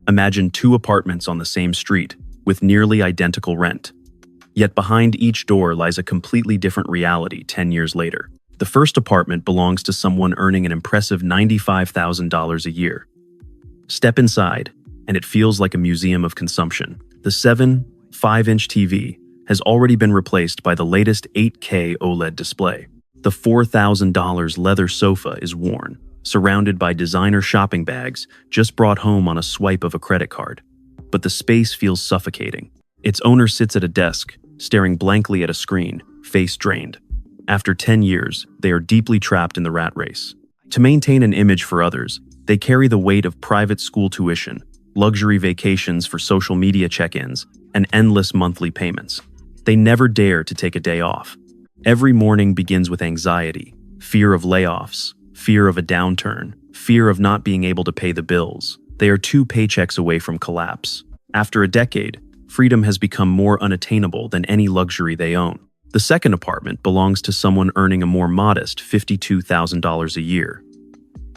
Imagine two apartments on the same street, with nearly identical rent. Yet behind each door lies a completely different reality 10 years later. The first apartment belongs to someone earning an impressive $95,000 a year. Step inside, and it feels like a museum of consumption. The 5-inch TV has already been replaced by the latest 8K OLED display. The $4,000 leather sofa is worn, surrounded by designer shopping bags just brought home on a swipe of a credit card. But the space feels suffocating. Its owner sits at a desk, staring blankly at a screen, face drained. After 10 years, they are deeply trapped in the rat race. To maintain an image for others, they carry the weight of private school tuition, luxury vacations for social media check-ins, and endless monthly payments. They never dare to take a day off. Every morning begins with anxiety, fear of layoffs, fear of a downturn, fear of not being able to pay the bills. They are 2 paychecks away from collapse. After a decade, freedom has become more unattainable than any luxury they own. The second apartment belongs to someone earning a more modest $52,000 a year.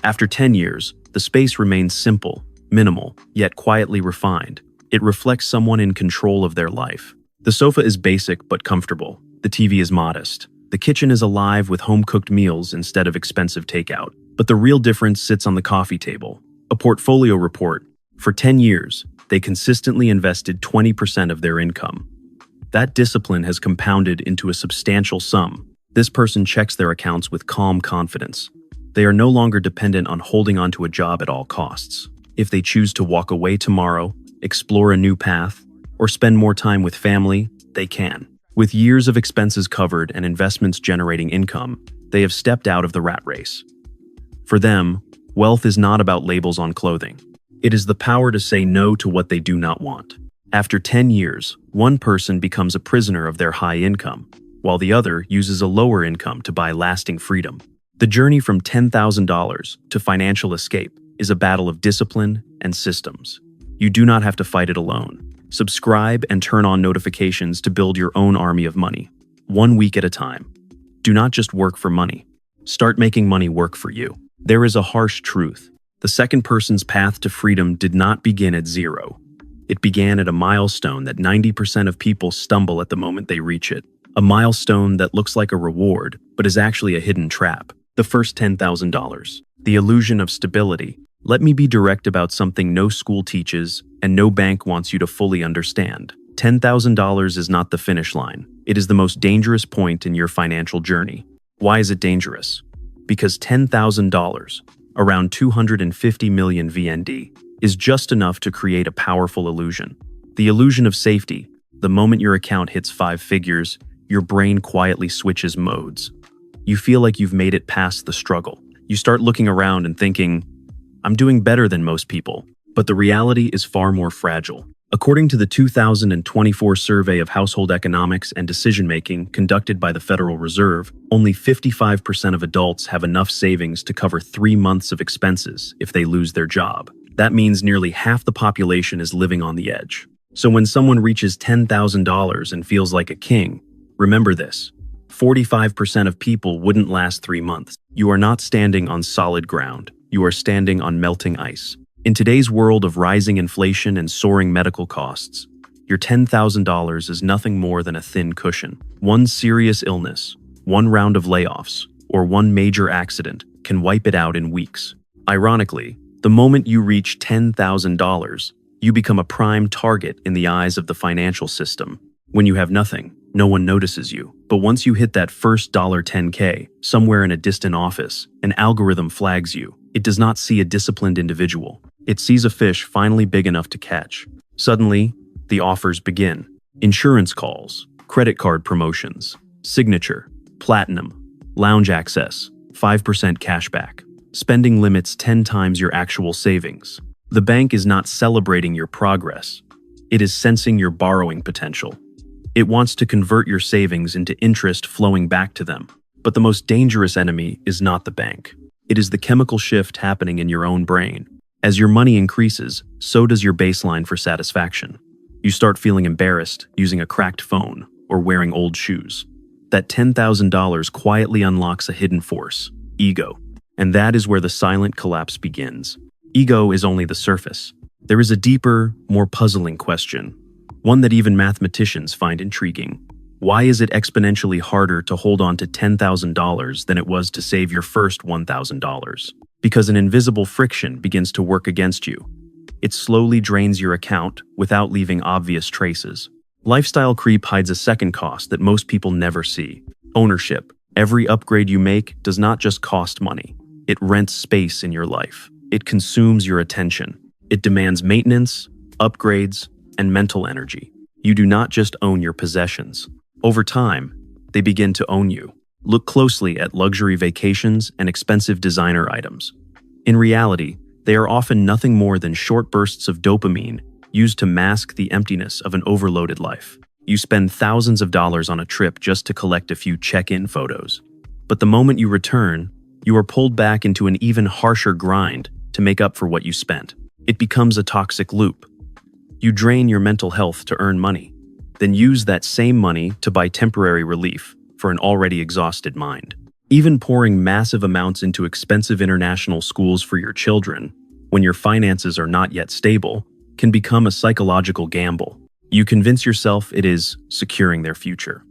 After 10 years, the space remains simple, minimal, yet quietly refined. It reflects someone in control of their life. The sofa is basic but comfortable. The TV is modest. The kitchen is alive with home-cooked meals instead of expensive takeout. But the real difference sits on the coffee table. A portfolio report. For 10 years, they consistently invested 20% of their income. That discipline has compounded into a substantial sum. This person checks their accounts with calm confidence. They are no longer dependent on holding onto a job at all costs. If they choose to walk away tomorrow, explore a new path, or spend more time with family, they can. With years of expenses covered and investments generating income, they have stepped out of the rat race. For them, wealth is not about labels on clothing. It is the power to say no to what they do not want. After 10 years, one person becomes a prisoner of their high income, while the other uses a lower income to buy lasting freedom. The journey from $10,000 to financial escape is a battle of discipline and systems. You do not have to fight it alone. Subscribe and turn on notifications to build your own army of money, 1 week at a time. Do not just work for money. Start making money work for you. There is a harsh truth. The second person's path to freedom did not begin at zero. It began at a milestone that 90% of people stumble at the moment they reach it. A milestone that looks like a reward, but is actually a hidden trap. The first $10,000. The illusion of stability. Let me be direct about something no school teaches and no bank wants you to fully understand. $10,000 is not the finish line. It is the most dangerous point in your financial journey. Why is it dangerous? Because $10,000, around 250 million VND, is just enough to create a powerful illusion. The illusion of safety. The moment your account hits 5 figures, your brain quietly switches modes. You feel like you've made it past the struggle. You start looking around and thinking, I'm doing better than most people. But the reality is far more fragile. According to the 2024 survey of household economics and decision-making conducted by the Federal Reserve, only 55% of adults have enough savings to cover 3 months of expenses if they lose their job. That means nearly half the population is living on the edge. So when someone reaches $10,000 and feels like a king, remember this: 45% of people wouldn't last 3 months. You are not standing on solid ground. You are standing on melting ice. In today's world of rising inflation and soaring medical costs, your $10,000 is nothing more than a thin cushion. One serious illness, one round of layoffs, or one major accident can wipe it out in weeks. Ironically, the moment you reach $10,000, you become a prime target in the eyes of the financial system. When you have nothing, no one notices you. But once you hit that first $10K, somewhere in a distant office, an algorithm flags you. It does not see a disciplined individual. It sees a fish finally big enough to catch. Suddenly, the offers begin. Insurance calls, credit card promotions, signature, platinum, lounge access, 5% cashback. Spending limits 10 times your actual savings. The bank is not celebrating your progress. It is sensing your borrowing potential. It wants to convert your savings into interest flowing back to them. But the most dangerous enemy is not the bank. It is the chemical shift happening in your own brain. As your money increases, so does your baseline for satisfaction. You start feeling embarrassed using a cracked phone or wearing old shoes. That $10,000 quietly unlocks a hidden force: ego. And that is where the silent collapse begins. Ego is only the surface. There is a deeper, more puzzling question, one that even mathematicians find intriguing. Why is it exponentially harder to hold on to $10,000 than it was to save your first $1,000? Because an invisible friction begins to work against you. It slowly drains your account without leaving obvious traces. Lifestyle creep hides a second cost that most people never see: ownership. Every upgrade you make does not just cost money. It rents space in your life. It consumes your attention. It demands maintenance, upgrades, and mental energy. You do not just own your possessions. Over time, they begin to own you. Look closely at luxury vacations and expensive designer items. In reality, they are often nothing more than short bursts of dopamine used to mask the emptiness of an overloaded life. You spend thousands of dollars on a trip just to collect a few check-in photos. But the moment you return, you are pulled back into an even harsher grind to make up for what you spent. It becomes a toxic loop. You drain your mental health to earn money, then use that same money to buy temporary relief for an already exhausted mind. Even pouring massive amounts into expensive international schools for your children, when your finances are not yet stable, can become a psychological gamble. You convince yourself it is securing their future.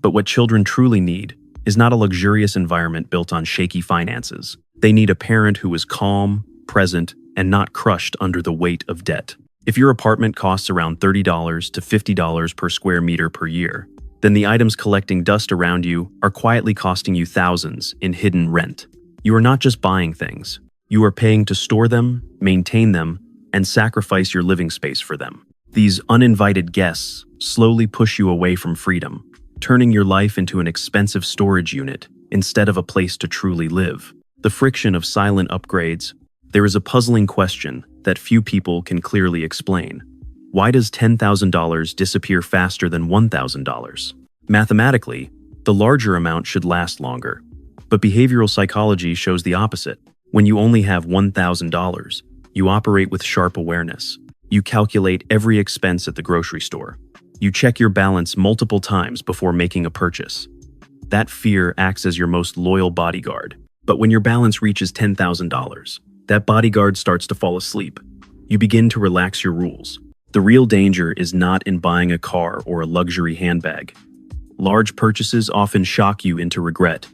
But what children truly need is not a luxurious environment built on shaky finances. They need a parent who is calm, present, and not crushed under the weight of debt. If your apartment costs around $30 to $50 per square meter per year, then the items collecting dust around you are quietly costing you thousands in hidden rent. You are not just buying things. You are paying to store them, maintain them, and sacrifice your living space for them. These uninvited guests slowly push you away from freedom, turning your life into an expensive storage unit instead of a place to truly live. The friction of silent upgrades. There is a puzzling question that few people can clearly explain. Why does $10,000 disappear faster than $1,000? Mathematically, the larger amount should last longer. But behavioral psychology shows the opposite. When you only have $1,000, you operate with sharp awareness. You calculate every expense at the grocery store. You check your balance multiple times before making a purchase. That fear acts as your most loyal bodyguard. But when your balance reaches $10,000, that bodyguard starts to fall asleep. You begin to relax your rules. The real danger is not in buying a car or a luxury handbag. Large purchases often shock you into regret.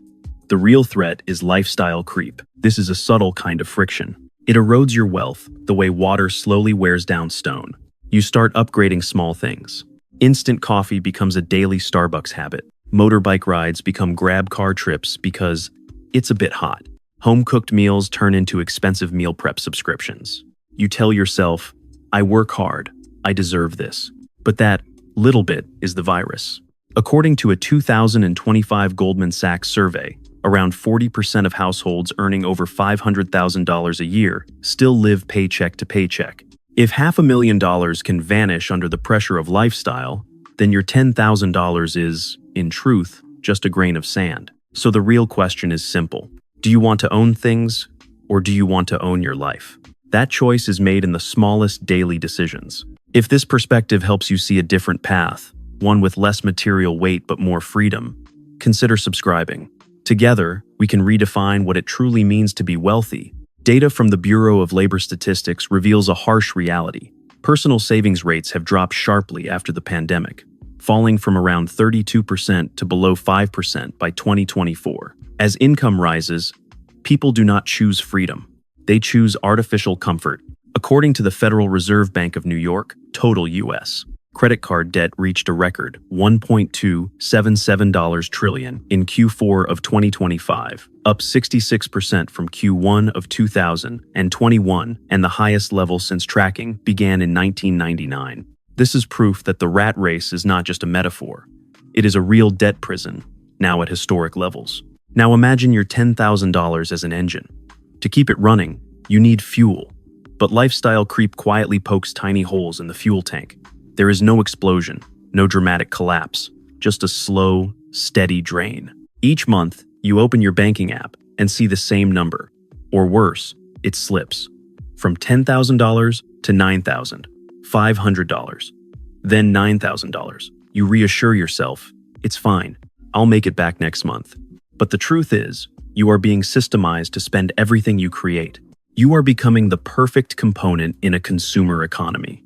The real threat is lifestyle creep. This is a subtle kind of friction. It erodes your wealth the way water slowly wears down stone. You start upgrading small things. Instant coffee becomes a daily Starbucks habit. Motorbike rides become grab car trips because it's a bit hot. Home-cooked meals turn into expensive meal prep subscriptions. You tell yourself, I work hard, I deserve this. But that little bit is the virus. According to a 2025 Goldman Sachs survey, around 40% of households earning over $500,000 a year still live paycheck to paycheck. If $500,000 can vanish under the pressure of lifestyle, then your $10,000 is, in truth, just a grain of sand. So the real question is simple. Do you want to own things, or do you want to own your life? That choice is made in the smallest daily decisions. If this perspective helps you see a different path, one with less material weight but more freedom, consider subscribing. Together, we can redefine what it truly means to be wealthy. Data from the Bureau of Labor Statistics reveals a harsh reality. Personal savings rates have dropped sharply after the pandemic, falling from around 32% to below 5% by 2024. As income rises, people do not choose freedom. They choose artificial comfort. According to the Federal Reserve Bank of New York, total U.S. credit card debt reached a record $1.277 trillion in Q4 of 2025, up 66% from Q1 of 2021 and the highest level since tracking began in 1999. This is proof that the rat race is not just a metaphor. It is a real debt prison, now at historic levels. Now imagine your $10,000 as an engine. To keep it running, you need fuel. But lifestyle creep quietly pokes tiny holes in the fuel tank. There is no explosion, no dramatic collapse, just a slow, steady drain. Each month, you open your banking app and see the same number. Or worse, it slips. From $10,000 to $9,000, $500, then $9,000. You reassure yourself, it's fine, I'll make it back next month. But the truth is, you are being systemized to spend everything you create. You are becoming the perfect component in a consumer economy,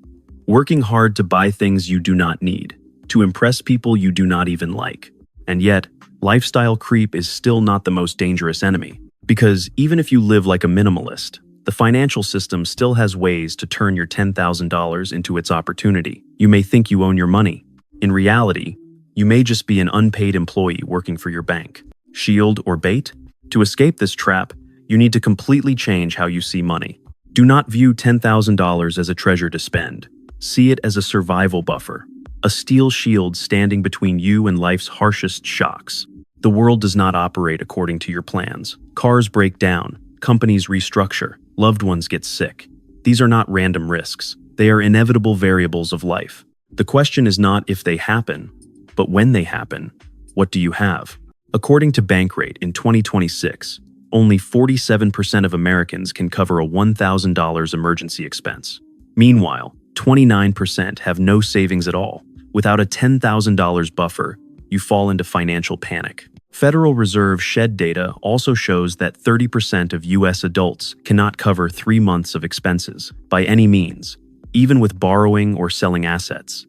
working hard to buy things you do not need, to impress people you do not even like. And yet, lifestyle creep is still not the most dangerous enemy, because even if you live like a minimalist, the financial system still has ways to turn your $10,000 into its opportunity. You may think you own your money. In reality, you may just be an unpaid employee working for your bank. Shield or bait? To escape this trap, you need to completely change how you see money. Do not view $10,000 as a treasure to spend. See it as a survival buffer, a steel shield standing between you and life's harshest shocks. The world does not operate according to your plans. Cars break down, companies restructure, loved ones get sick. These are not random risks. They are inevitable variables of life. The question is not if they happen, but when they happen, what do you have? According to Bankrate in 2026, only 47% of Americans can cover a $1,000 emergency expense. Meanwhile, 29% have no savings at all. Without a $10,000 buffer, you fall into financial panic. Federal Reserve Shed data also shows that 30% of U.S. adults cannot cover 3 months of expenses by any means, even with borrowing or selling assets.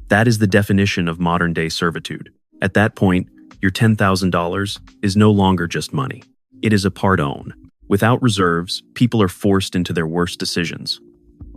That is the definition of modern-day servitude. At that point, your $10,000 is no longer just money. It is a part own. Without reserves, people are forced into their worst decisions.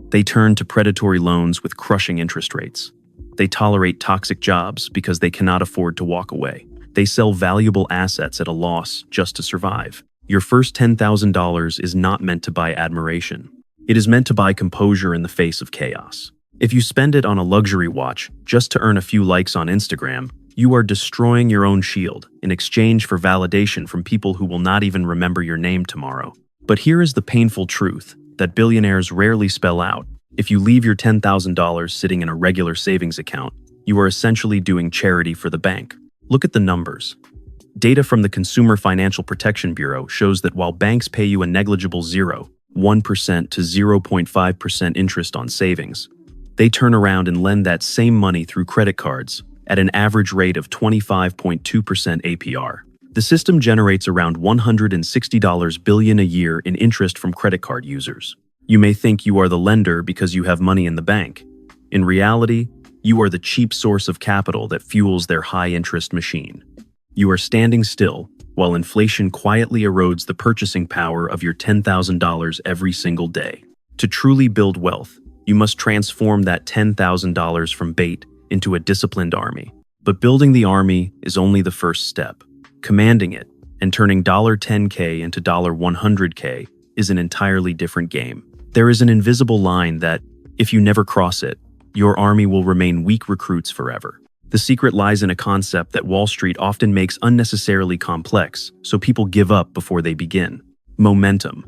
They turn to predatory loans with crushing interest rates. They tolerate toxic jobs because they cannot afford to walk away. They sell valuable assets at a loss just to survive. Your first $10,000 is not meant to buy admiration. It is meant to buy composure in the face of chaos. If you spend it on a luxury watch just to earn a few likes on Instagram, you are destroying your own shield in exchange for validation from people who will not even remember your name tomorrow. But here is the painful truth that billionaires rarely spell out. If you leave your $10,000 sitting in a regular savings account, you are essentially doing charity for the bank. Look at the numbers. Data from the Consumer Financial Protection Bureau shows that while banks pay you a negligible 0.1% to 0.5% interest on savings, they turn around and lend that same money through credit cards at an average rate of 25.2% APR. The system generates around $160 billion a year in interest from credit card users. You may think you are the lender because you have money in the bank. In reality, you are the cheap source of capital that fuels their high-interest machine. You are standing still while inflation quietly erodes the purchasing power of your $10,000 every single day. To truly build wealth, you must transform that $10,000 from bait into a disciplined army. But building the army is only the first step. Commanding it and turning $10K into $100K is an entirely different game. There is an invisible line that, if you never cross it, your army will remain weak recruits forever. The secret lies in a concept that Wall Street often makes unnecessarily complex, so people give up before they begin. Momentum.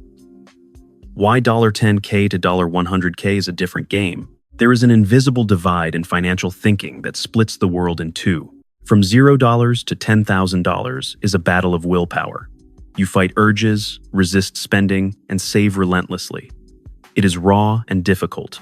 Why $10K to $100K is a different game? There is an invisible divide in financial thinking that splits the world in two. From $0 to $10,000 is a battle of willpower. You fight urges, resist spending, and save relentlessly. It is raw and difficult.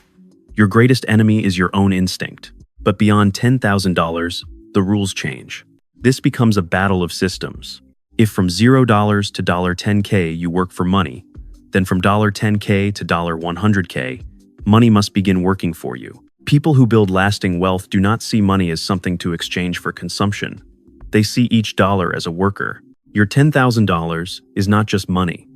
Your greatest enemy is your own instinct. But beyond $10,000, the rules change. This becomes a battle of systems. If from $0 to $10K you work for money, then from $10K to $100K, money must begin working for you. People who build lasting wealth do not see money as something to exchange for consumption. They see each dollar as a worker. Your $10,000 is not just money.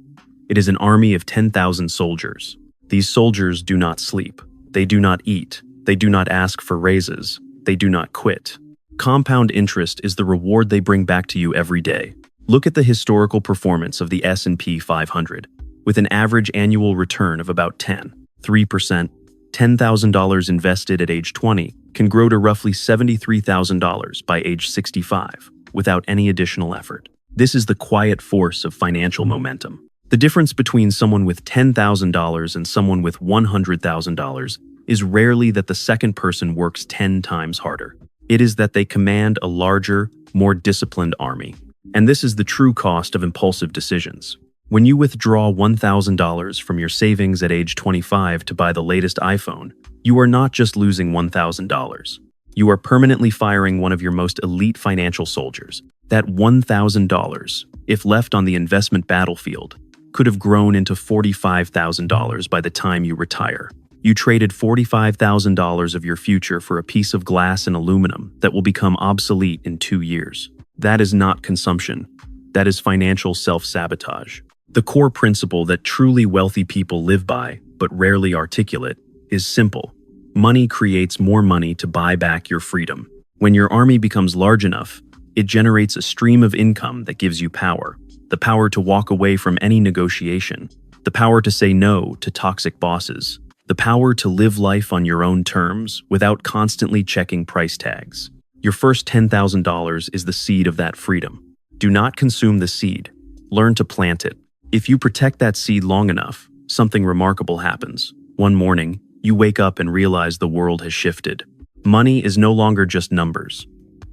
It is an army of 10,000 soldiers. These soldiers do not sleep. They do not eat. They do not ask for raises. They do not quit. Compound interest is the reward they bring back to you every day. Look at the historical performance of the S&P 500. With an average annual return of about 3%, $10,000 invested at age 20 can grow to roughly $73,000 by age 65 without any additional effort. This is the quiet force of financial momentum. The difference between someone with $10,000 and someone with $100,000 is rarely that the second person works 10 times harder. It is that they command a larger, more disciplined army. And this is the true cost of impulsive decisions. When you withdraw $1,000 from your savings at age 25 to buy the latest iPhone, you are not just losing $1,000. You are permanently firing one of your most elite financial soldiers. That $1,000, if left on the investment battlefield, could have grown into $45,000 by the time you retire. You traded $45,000 of your future for a piece of glass and aluminum that will become obsolete in 2 years. That is not consumption. That is financial self-sabotage. The core principle that truly wealthy people live by, but rarely articulate, is simple. Money creates more money to buy back your freedom. When your army becomes large enough, it generates a stream of income that gives you power. The power to walk away from any negotiation. The power to say no to toxic bosses. The power to live life on your own terms without constantly checking price tags. Your first $10,000 is the seed of that freedom. Do not consume the seed. Learn to plant it. If you protect that seed long enough, something remarkable happens. One morning, you wake up and realize the world has shifted. Money is no longer just numbers.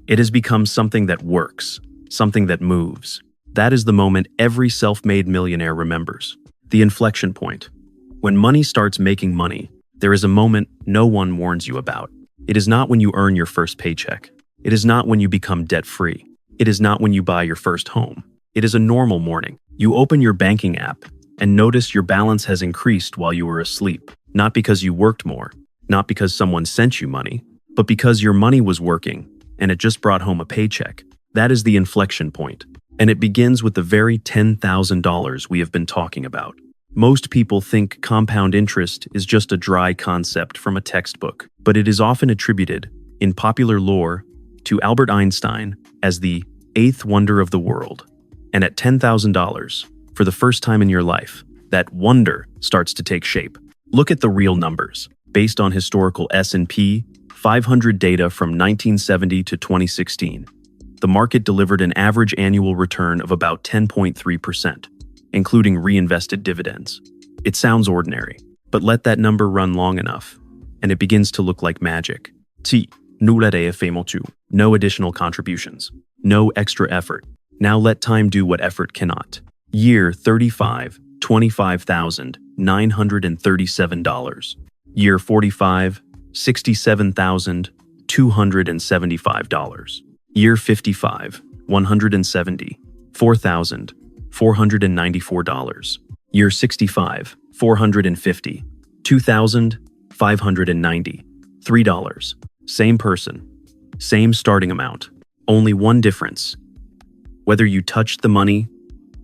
It has become something that works, something that moves. That is the moment every self-made millionaire remembers. The inflection point. When money starts making money, there is a moment no one warns you about. It is not when you earn your first paycheck. It is not when you become debt-free. It is not when you buy your first home. It is a normal morning. You open your banking app and notice your balance has increased while you were asleep. Not because you worked more, not because someone sent you money, but because your money was working and it just brought home a paycheck. That is the inflection point. And it begins with the very $10,000 we have been talking about. Most people think compound interest is just a dry concept from a textbook, but it is often attributed, in popular lore, to Albert Einstein as the eighth wonder of the world. And at $10,000, for the first time in your life, that wonder starts to take shape. Look at the real numbers. Based on historical S&P 500 data from 1970 to 2016, the market delivered an average annual return of about 10.3%, including reinvested dividends. It sounds ordinary, but let that number run long enough, and it begins to look like magic. No additional contributions. No extra effort. Now let time do what effort cannot. Year 35, $25,937. Year 45, $67,275. Year 55, $170, $4,494. Year 65, $450, $2,590, $3. Same person, same starting amount, only one difference. Whether you touched the money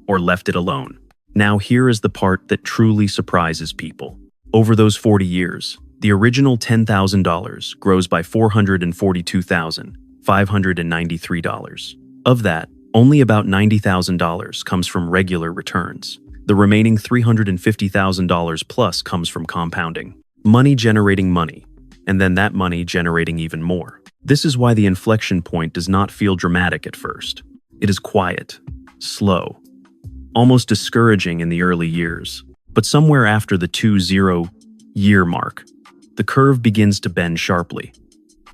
or left it alone. Now here is the part that truly surprises people. Over those 40 years, the original $10,000 grows by $442,593. Of that, only about $90,000 comes from regular returns. The remaining $350,000 plus comes from compounding. Money generating money, and then that money generating even more. This is why the inflection point does not feel dramatic at first. It is quiet, slow, almost discouraging in the early years. But somewhere after the 2-0-year mark, the curve begins to bend sharply.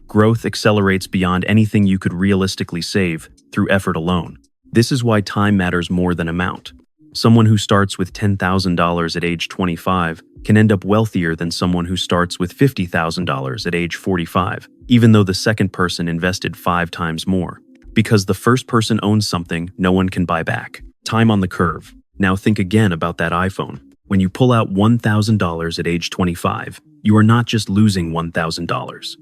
Growth accelerates beyond anything you could realistically save through effort alone. This is why time matters more than amount. Someone who starts with $10,000 at age 25 can end up wealthier than someone who starts with $50,000 at age 45, even though the second person invested 5 times more. Because the first person owns something no one can buy back. Time on the curve. Now think again about that iPhone. When you pull out $1,000 at age 25, you are not just losing $1,000.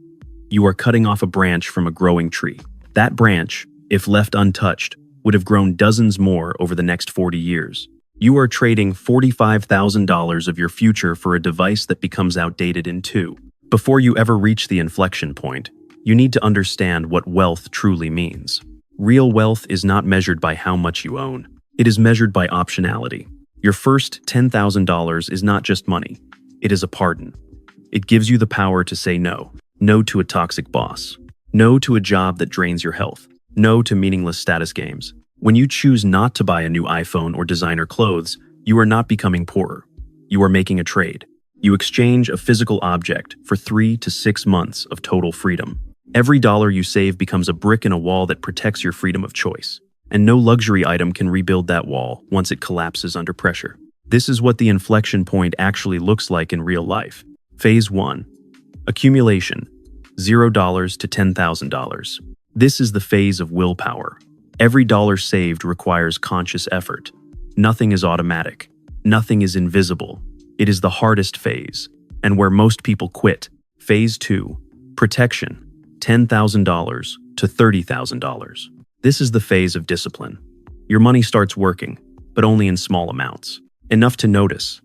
You are cutting off a branch from a growing tree. That branch, if left untouched, would have grown dozens more over the next 40 years. You are trading $45,000 of your future for a device that becomes outdated in 2. Before you ever reach the inflection point, you need to understand what wealth truly means. Real wealth is not measured by how much you own. It is measured by optionality. Your first $10,000 is not just money. It is a pardon. It gives you the power to say no. No to a toxic boss. No to a job that drains your health. No to meaningless status games. When you choose not to buy a new iPhone or designer clothes, you are not becoming poorer. You are making a trade. You exchange a physical object for 3 to 6 months of total freedom. Every dollar you save becomes a brick in a wall that protects your freedom of choice. And no luxury item can rebuild that wall once it collapses under pressure. This is what the inflection point actually looks like in real life. Phase 1. Accumulation. $0 to $10,000. This is the phase of willpower. Every dollar saved requires conscious effort. Nothing is automatic. nothing is invisible. It is the hardest phase, and where most people quit. Phase 2. Protection. $10,000 to $30,000. This is the phase of discipline. Your money starts working, but only in small amounts. Enough to notice,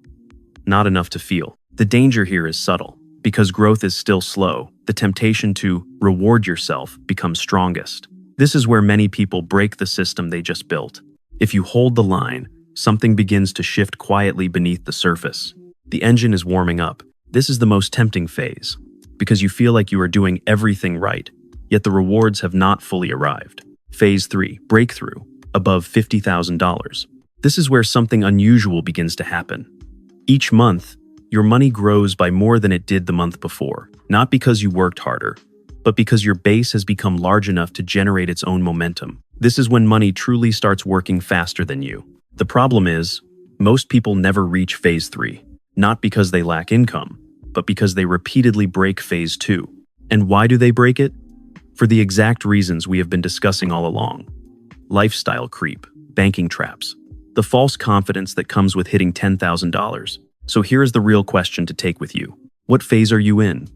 not enough to feel. The danger here is subtle. Because growth is still slow, the temptation to reward yourself becomes strongest. This is where many people break the system they just built. If you hold the line, something begins to shift quietly beneath the surface. The engine is warming up. This is the most tempting phase, because you feel like you are doing everything right, yet the rewards have not fully arrived. Phase 3. Breakthrough. Above $50,000. This is where something unusual begins to happen. Each month, your money grows by more than it did the month before, not because you worked harder, but because your base has become large enough to generate its own momentum. This is when money truly starts working faster than you. The problem is, most people never reach phase 3, not because they lack income, but because they repeatedly break phase 2. And why do they break it? For the exact reasons we have been discussing all along. Lifestyle creep, banking traps, the false confidence that comes with hitting $10,000. So here's the real question to take with you. What phase are you in?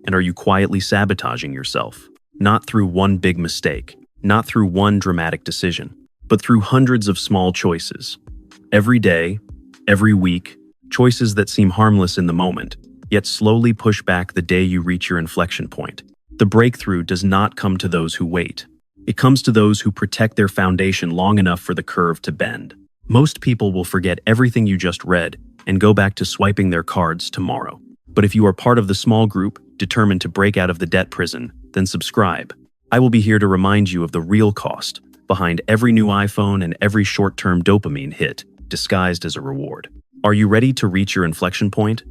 And are you quietly sabotaging yourself? Not through one big mistake, not through one dramatic decision, but through hundreds of small choices. Every day, every week, choices that seem harmless in the moment, yet slowly push back the day you reach your inflection point. The breakthrough does not come to those who wait. It comes to those who protect their foundation long enough for the curve to bend. Most people will forget everything you just read and go back to swiping their cards tomorrow. But if you are part of the small group, determined to break out of the debt prison, then subscribe. I will be here to remind you of the real cost behind every new iPhone and every short-term dopamine hit, disguised as a reward. Are you ready to reach your inflection point?